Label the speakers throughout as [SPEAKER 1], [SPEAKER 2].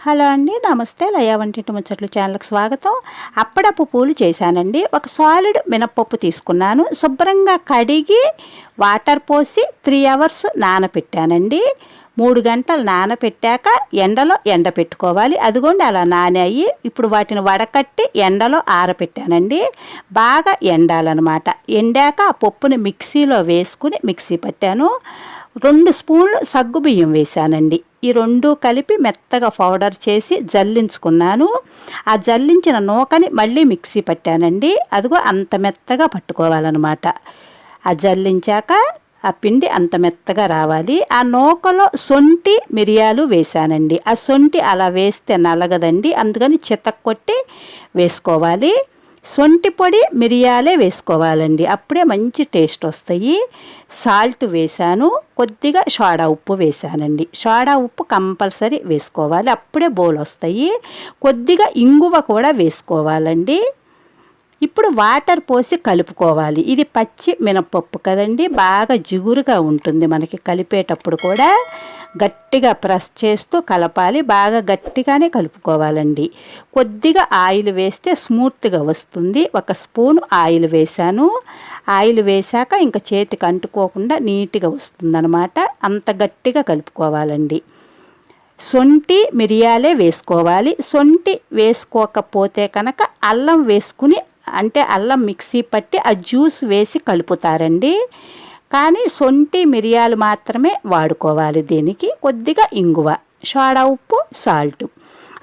[SPEAKER 1] Hello అండి, నమస్తే. లయ వంటింటి ముచ్చట్లు ఛానల్కి స్వాగతం. అప్పడపు పూలు చేశానండి. ఒక సాలిడ్ మినపప్పు తీసుకున్నాను. శుభ్రంగా కడిగి వాటర్ పోసి 3 అవర్స్ నానపెట్టానండి. 3 గంటలు నానపెట్టాక ఎండలో ఎండపెట్టుకోవాలి. అదిగోండి అలా నానాయి. ఇప్పుడు వాటిని వడకట్టి ఎండలో ఆరపెట్టానండి. బాగా ఎండాలన్నమాట. ఎండాక ఆ పప్పుని మిక్సీలో వేసుకుని మిక్సీ పట్టాను. 2 స్పూన్లు సగ్గుబియ్యం వేశానండి. ఈ 2 కలిపి మెత్తగా పౌడర్ చేసి జల్లించుకున్నాను. ఆ జల్లించిన నూకని మళ్ళీ మిక్సీ పట్టానండి. అదిగో అంత మెత్తగా పట్టుకోవాలన్నమాట. ఆ జల్లించాక ఆ పిండి అంత మెత్తగా రావాలి. ఆ నూకలో సొంటి మిరియాలు వేశానండి. ఆ సొంటి అలా వేస్తే నలగదండి, అందుకని చితక్కొట్టి వేసుకోవాలి. సొంటి పొడి మిరియాలే వేసుకోవాలండి, అప్పుడే మంచి టేస్ట్ వస్తాయి. సాల్ట్ వేశాను, కొద్దిగా సోడా ఉప్పు వేశానండి. సోడా ఉప్పు కంపల్సరీ వేసుకోవాలి, అప్పుడే బోలు వస్తాయి. కొద్దిగా ఇంగువ కూడా వేసుకోవాలండి. ఇప్పుడు వాటర్ పోసి కలుపుకోవాలి. ఇది పచ్చి మినపప్పు కదండి, బాగా జిగురుగా ఉంటుంది. మనకి కలిపేటప్పుడు కూడా గట్టిగా ప్రెస్ చేస్తూ కలపాలి. బాగా గట్టిగానే కలుపుకోవాలండి. కొద్దిగా ఆయిల్ వేస్తే స్మూత్గా వస్తుంది. 1 స్పూన్ ఆయిల్ వేశాను. ఆయిల్ వేశాక ఇంకా చేతికి అంటుకోకుండా నీట్గా వస్తుందన్నమాట. అంత గట్టిగా కలుపుకోవాలండి. సొంటి మిరియాలే వేసుకోవాలి. సొంటి వేసుకోకపోతే కనుక అల్లం వేసుకుని, అంటే అల్లం మిక్సీ పట్టి ఆ జ్యూస్ వేసి కలుపుతారండి. కానీ సొంటి మిరియాలు మాత్రమే వాడుకోవాలి. దీనికి కొద్దిగా ఇంగువ, సోడా ఉప్పు, సాల్ట్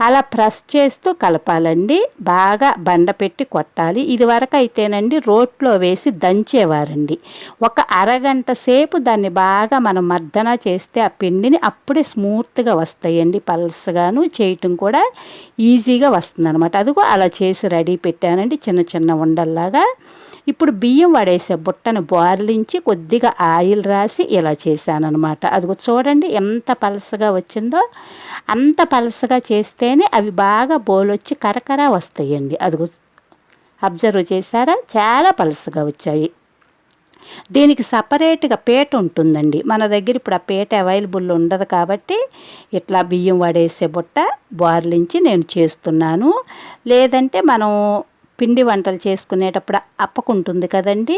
[SPEAKER 1] అలా ప్రెస్ చేస్తూ కలపాలండి. బాగా బండ పెట్టి కొట్టాలి. ఇది వరకు అయితేనండి రోట్లో వేసి దంచేవారండి. ఒక అరగంట సేపు దాన్ని బాగా మనం మర్దన చేస్తే ఆ పిండిని అప్పుడే స్మూత్గా వస్తాయండి. పల్సగాను చేయటం కూడా ఈజీగా వస్తుంది అనమాట. అదిగో అలా చేసి రెడీ పెట్టానండి, చిన్న చిన్న ఉండల్లాగా. ఇప్పుడు బియ్యం వడేసే బుట్టను బోర్లించి కొద్దిగా ఆయిల్ రాసి ఇలా చేశానమాట. అదిగో చూడండి ఎంత పలసగా వచ్చిందో. అంత పలసగా చేస్తేనే అవి బాగా బోలొచ్చి కరకర వస్తాయండి. అదిగో అబ్జర్వ్ చేశారా, చాలా పలసగా వచ్చాయి. దీనికి సపరేట్గా పీట ఉంటుందండి. మన దగ్గర ఇప్పుడు ఆ పీట అవైలబుల్ ఉండదు కాబట్టి ఇట్లా బియ్యం వడేసే బుట్ట బోర్లించి నేను చేస్తున్నాను. లేదంటే మనం పిండి వంటలు చేసుకునేటప్పుడు అప్పకుంటుంది కదండి,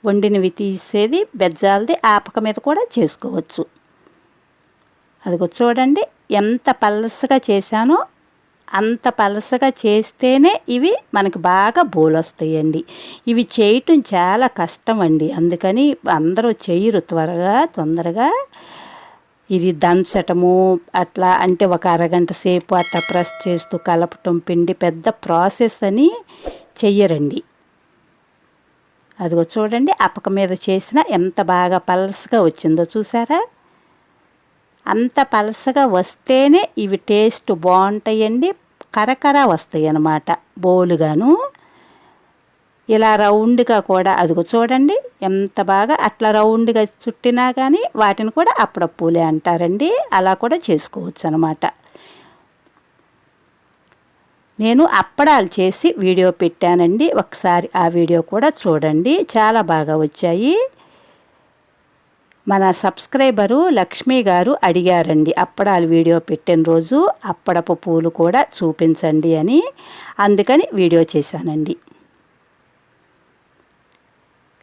[SPEAKER 1] వండినవి తీసేది బెజ్జాలది, ఆపక మీద కూడా చేసుకోవచ్చు. అదిగో చూడండి ఎంత పలసగా చేశానో. అంత పలసగా చేస్తేనే ఇవి మనకి బాగా బోలు వస్తాయండి. ఇవి చేయటం చాలా కష్టం అండి, అందుకని అందరూ చేయరు తొందరగా. ఇది దంచటము అట్లా అంటే ఒక అరగంట సేపు అట్లా ప్రెస్ చేస్తూ కలపటం పిండి పెద్ద ప్రాసెస్ అని చెయ్యరండి. అదిగో చూడండి అప్పక మీద చేసిన ఎంత బాగా పలసగా వచ్చిందో చూసారా. అంత పలసగా వస్తేనే ఇవి టేస్ట్ బాగుంటాయండి, కరకర వస్తాయి అన్నమాట బోలుగాను. ఇలా రౌండ్గా కూడా అదిగో చూడండి ఎంత బాగా అట్లా రౌండ్గా చుట్టినా కానీ వాటిని కూడా అప్పడపూలే అంటారండి. అలా కూడా చేసుకోవచ్చు అనమాట. నేను అప్పడాలు చేసి వీడియో పెట్టానండి, ఒకసారి ఆ వీడియో కూడా చూడండి, చాలా బాగా వచ్చాయి. మన సబ్స్క్రైబరు లక్ష్మి గారు అడిగారండి అప్పడాలు వీడియో పెట్టిన రోజు అప్పడపు పూలు కూడా చూపించండి అని, అందుకని వీడియో చేశానండి.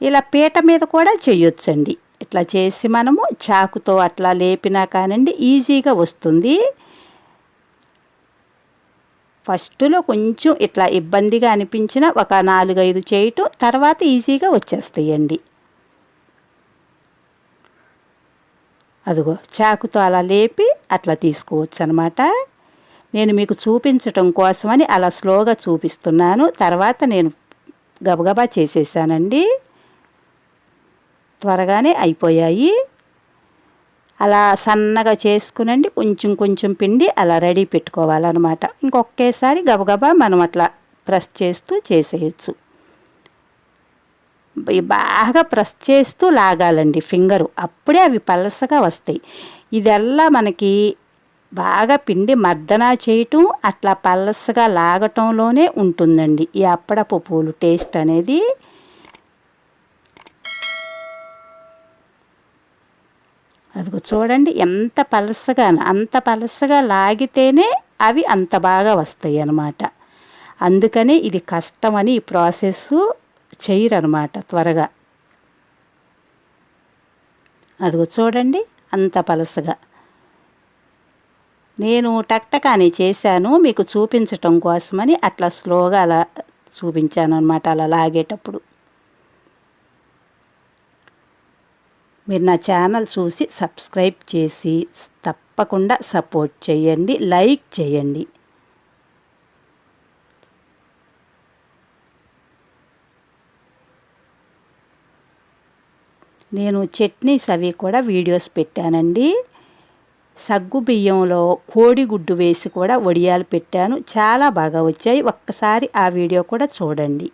[SPEAKER 1] ఇలా పీట మీద కూడా చేయొచ్చండి. ఇట్లా చేసి మనము చాకుతో అట్లా లేపినా కానండి ఈజీగా వస్తుంది. ఫస్ట్లో కొంచెం ఇట్లా ఇబ్బందిగా అనిపించిన ఒక 4-5 చేయటం, తర్వాత ఈజీగా వచ్చేస్తాయండి. అదిగో చాకుతో అలా లేపి అట్లా తీసుకోవచ్చు అనమాట. నేను మీకు చూపించటం కోసమని అలా స్లోగా చూపిస్తున్నాను. తర్వాత నేను గబగబా చేసేసానండి, త్వరగానే అయిపోయాయి. అలా సన్నగా చేసుకునండి, కొంచెం కొంచెం పిండి అలా రెడీ పెట్టుకోవాలన్నమాట. ఇంకొకేసారి గబగబా మనం అట్లా ప్రెస్ చేస్తూ చేసేయచ్చు. బాగా ప్రెస్ చేస్తూ లాగాలండి ఫింగరు, అప్పుడే అవి పలసగా వస్తాయి. ఇదల్లా మనకి బాగా పిండి మర్దన చేయటం, అట్లా పలసగా లాగటంలోనే ఉంటుందండి ఈ అప్పడపు పూలు టేస్ట్ అనేది. అదిగో చూడండి ఎంత పలసగా, అంత పలసగా లాగితేనే అవి అంత బాగా వస్తాయి అన్నమాట. అందుకని ఇది కష్టమని ఈ ప్రాసెస్ చేయరన్నమాట త్వరగా. అదిగో చూడండి అంత పలసగా. నేను టక్టకాని చేశాను మీకు చూపించటం కోసమని అట్లా స్లోగా అలా చూపించాను అన్నమాట, అలా లాగేటప్పుడు. మీరు నా ఛానల్ చూసి సబ్స్క్రైబ్ చేసి తప్పకుండా సపోర్ట్ చేయండి, లైక్ చేయండి. నేను చట్నీస్ అవి కూడా వీడియోస్ పెట్టానండి. సగ్గు బియ్యంలో కోడిగుడ్డు వేసి కూడా వడియాలు పెట్టాను, చాలా బాగా వచ్చాయి. ఒక్కసారి ఆ వీడియో కూడా చూడండి.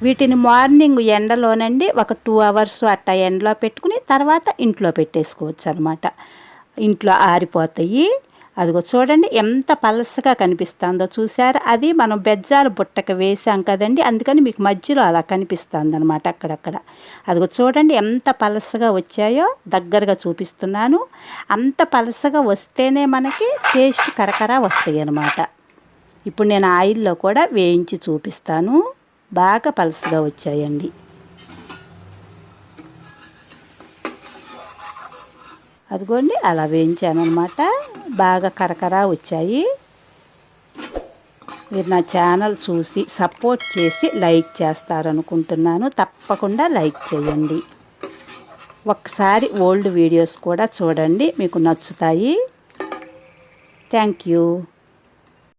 [SPEAKER 1] వీటిని మార్నింగ్ ఎండలోనండి ఒక 2 అవర్స్ అట్టా ఎండలో పెట్టుకుని తర్వాత ఇంట్లో పెట్టేసుకోవచ్చు అన్నమాట. ఇంట్లో ఆరిపోతాయి. అదిగో చూడండి ఎంత పలసగా కనిపిస్తుందో చూసారా. అది మనం బెజ్జాలు బుట్టకు వేసాం కదండి, అందుకని మీకు మధ్యలో అలా కనిపిస్తుంది అన్నమాట అక్కడక్కడ. అదిగో చూడండి ఎంత పలసగా వచ్చాయో, దగ్గరగా చూపిస్తున్నాను. అంత పలసగా వస్తేనే మనకి టేస్ట్ కరకరా వస్తాయి అన్నమాట. ఇప్పుడు నేను ఆయిల్లో కూడా వేయించి చూపిస్తాను. బాగా పలసగా వచ్చాయండి. అదిగోండి అలా వేయించాను అన్నమాట, బాగా కరకరా వచ్చాయి. మీరు నా ఛానల్ చూసి సపోర్ట్ చేసి లైక్ చేస్తారనుకుంటున్నాను. తప్పకుండా లైక్ చేయండి. ఒకసారి ఓల్డ్ వీడియోస్ కూడా చూడండి, మీకు నచ్చుతాయి. Thank you.